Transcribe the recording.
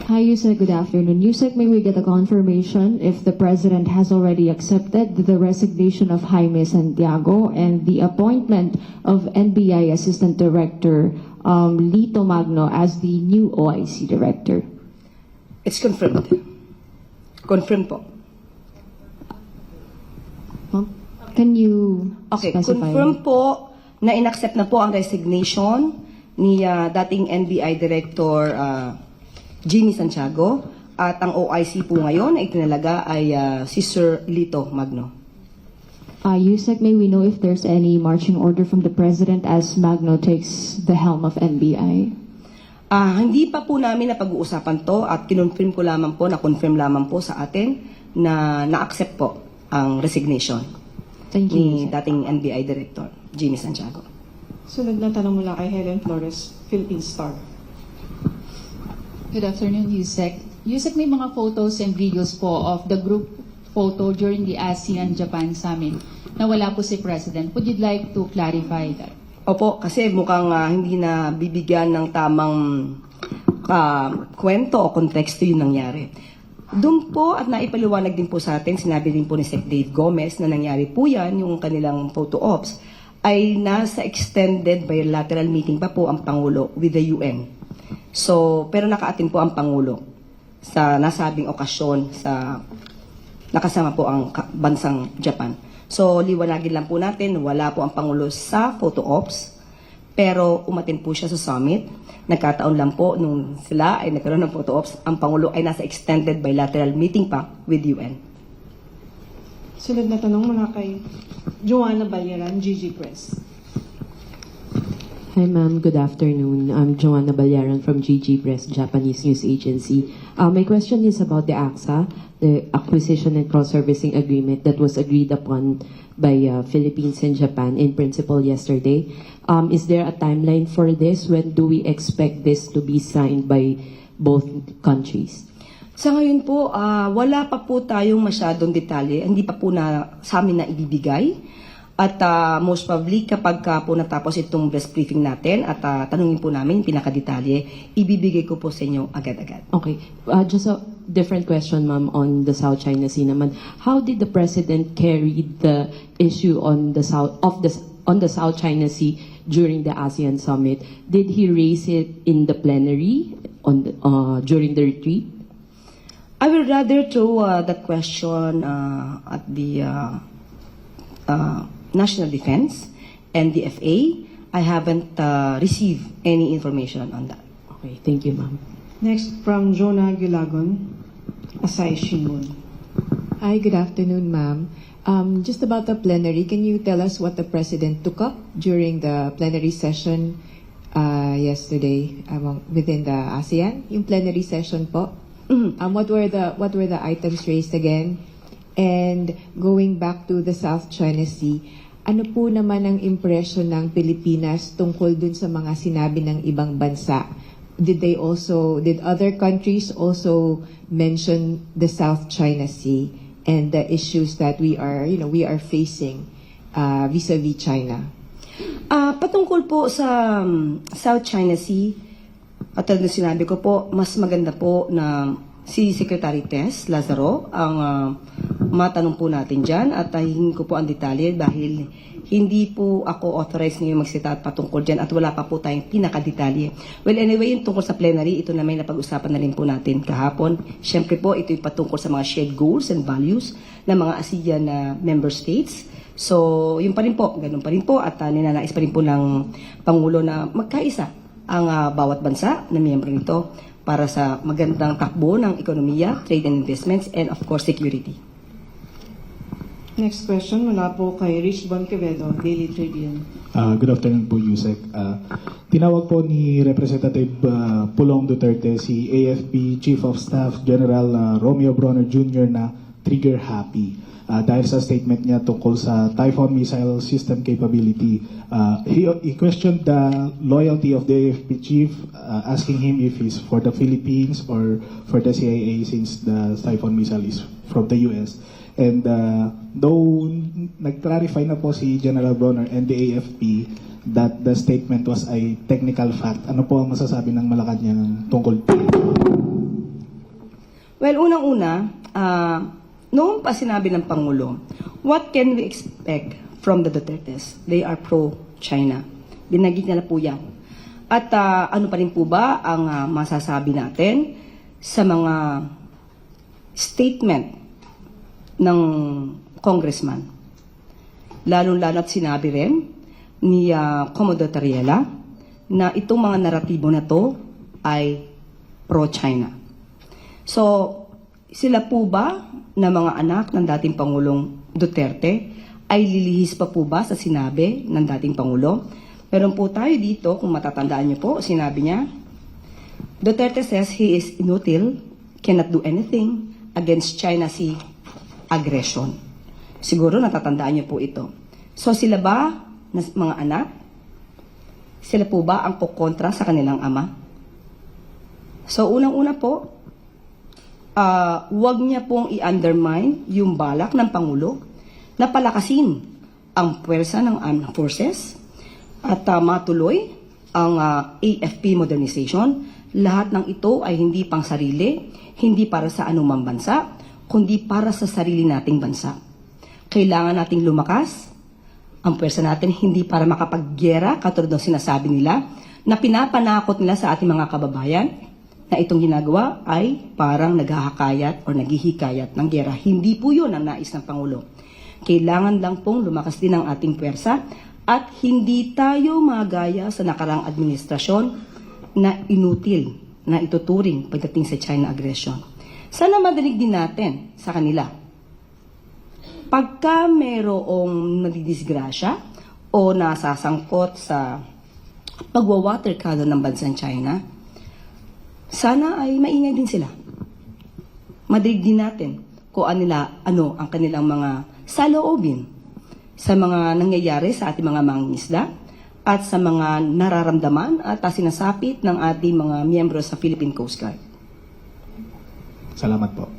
Hi, Yusek. Good afternoon. Yusek, may we get a confirmation if the President has already accepted the resignation of Jaime Santiago and the appointment of NBI Assistant Director Lito Magno as the new OIC Director? It's confirmed. Confirmed po. Can you specify? Confirm po na inaccept na po ang resignation ni dating NBI Director Jimmy Santiago at ang OIC po ngayon ay tinalaga ay si Sir Lito Magno. Yusek, may we know if there's any marching order from the President as Magno takes the helm of NBI? Hindi pa po namin napag-uusapan to at kinonfirm ko lamang po, na-confirm lamang po sa atin na na-accept po ang resignation ni dating NBI Director Jimmy Santiago. Sunod na tanong mula kay Helen Flores, Philippine Star. Good afternoon, Yusek. Yusek, may mga photos and videos po of the group photo during the ASEAN-Japan Summit na wala po si President. Would you like to clarify that? Opo, kasi mukhang hindi na bibigyan ng tamang kwento o konteksto yung nangyari. Doon po at naipaliwanag din po sa atin, sinabi din po ni Sec. Dave Gomez na nangyari po yan, yung kanilang photo ops, ay nasa extended bilateral meeting pa po ang Pangulo with the UN. So, pero nakaatin po ang Pangulo sa nasabing okasyon sa nakasama po ang bansang Japan. So, liwanagin lang po natin, wala po ang Pangulo sa photo ops, pero umatin po siya sa summit. Nagkataon lang po nung sila ay nagkaroon ng photo ops, ang Pangulo ay nasa extended bilateral meeting pa with UN. Sunod na tanong mula kay Joanna Balyaran, GG Press. Hi ma'am, good afternoon. I'm Joanna Balyaran from GG Press, Japanese News Agency. My question is about the AXA, the Acquisition and Cross-Servicing Agreement that was agreed upon by Philippines and Japan in principle yesterday. Is there a timeline for this? When do we expect this to be signed by both countries? Sa ngayon po, wala pa po tayong masyadong detalye, hindi pa po na sa amin na ibibigay. At most probably, kapag po natapos itong press briefing natin at tanungin po namin yung pinakadetalye, ibibigay ko po sa inyo agad-agad. Okay. Just a different question, ma'am, on the South China Sea naman. How did the President carry the issue on the South China Sea during the ASEAN Summit? Did he raise it in the plenary during the retreat? I will rather throw that question at the National Defense and the FA. I haven't received any information on that. Okay, thank you, ma'am. Next from Jonah Gulagon, Asahi Shimbun. Hi, good afternoon, ma'am. Just about the plenary, can you tell us what the President took up during the plenary session yesterday within the ASEAN? Yung plenary session po? What were the items raised again? And going back to the South China Sea, ano po naman ang impression ng Pilipinas tungkol dun sa mga sinabi ng ibang bansa? Did other countries also mention the South China Sea and the issues that we are facing vis-a-vis China? Patungkol po sa South China Sea, at sinabi ko po, mas maganda po na si Secretary Tess Lazaro ang matanong po natin dyan at hihingin ko po ang detalye dahil hindi po ako authorized ngayon magsita at patungkol dyan at wala pa po tayong pinakadetalye. Well, anyway, yung tungkol sa plenary, ito na may napag-usapan na rin po natin kahapon. Siyempre po, ito yung patungkol sa mga shared goals and values ng mga ASEAN na member states. So, yun pa rin po, ganun pa rin po at ninanais pa rin po ng Pangulo na magkaisa ang bawat bansa na miyembro nito para sa magandang takbo ng ekonomiya, trade and investments, and of course, security. Next question mula po kay Rich Bonquevedo, Daily Tribune. Good afternoon po, Yusek. Tinawag po ni Representative Pulong Duterte si AFP Chief of Staff General Romeo Bronner Jr. na trigger happy. Dahil sa statement niya tungkol sa Typhoon missile system capability. He questioned the loyalty of the AFP chief, asking him if he's for the Philippines or for the CIA since the Typhoon missile is from the US. And though nag-clarify na po si General Bronner and the AFP that the statement was a technical fact, ano po ang masasabi ng Malacanang tungkol po? Well, unang-una, noong pa sinabi ng Pangulo, what can we expect from the Dutertes? They are pro-China. Binagit niya na po yan. At ano pa rin po ba ang masasabi natin sa mga statement ng congressman? Lalong-lalo at sinabi rin ni Commodore Tariela na itong mga naratibo na to ay pro-China. So, sila po ba na mga anak ng dating Pangulong Duterte ay lilihis pa po ba sa sinabi ng dating Pangulo? Meron po tayo dito, kung matatandaan niyo po, sinabi niya, Duterte says he is inutil, cannot do anything against China Sea aggression. Siguro natatandaan niyo po ito. So sila ba, na mga anak, sila po ba ang kukontra sa kanilang ama? So unang-una po, huwag niya pong i-undermine yung balak ng Pangulo na palakasin ang puwersa ng armed forces at matuloy ang AFP modernization. Lahat ng ito ay hindi pang sarili, hindi para sa anumang bansa, kundi para sa sarili nating bansa. Kailangan nating lumakas ang puwersa natin hindi para makapaggera, katulad ng sinasabi nila, na pinapanakot nila sa ating mga kababayan, na itong ginagawa ay parang naghahakayat o naghihikayat ng gera. Hindi po yun ang nais ng Pangulo. Kailangan lang pong lumakas din ang ating puwersa at hindi tayo magaya sa nakarang administrasyon na inutil, na ituturing pagdating sa China aggression. Sana madinig din natin sa kanila. Pagka mayroong nadidisgrasya o nasasangkot sa pagwa-water cannon ng bansang China, sana ay maingay din sila. Madinig din natin kung ano ang kanilang mga saloobin sa mga nangyayari sa ating mga mangingisda at sa mga nararamdaman at sinasapit ng ating mga miyembro sa Philippine Coast Guard. Salamat po.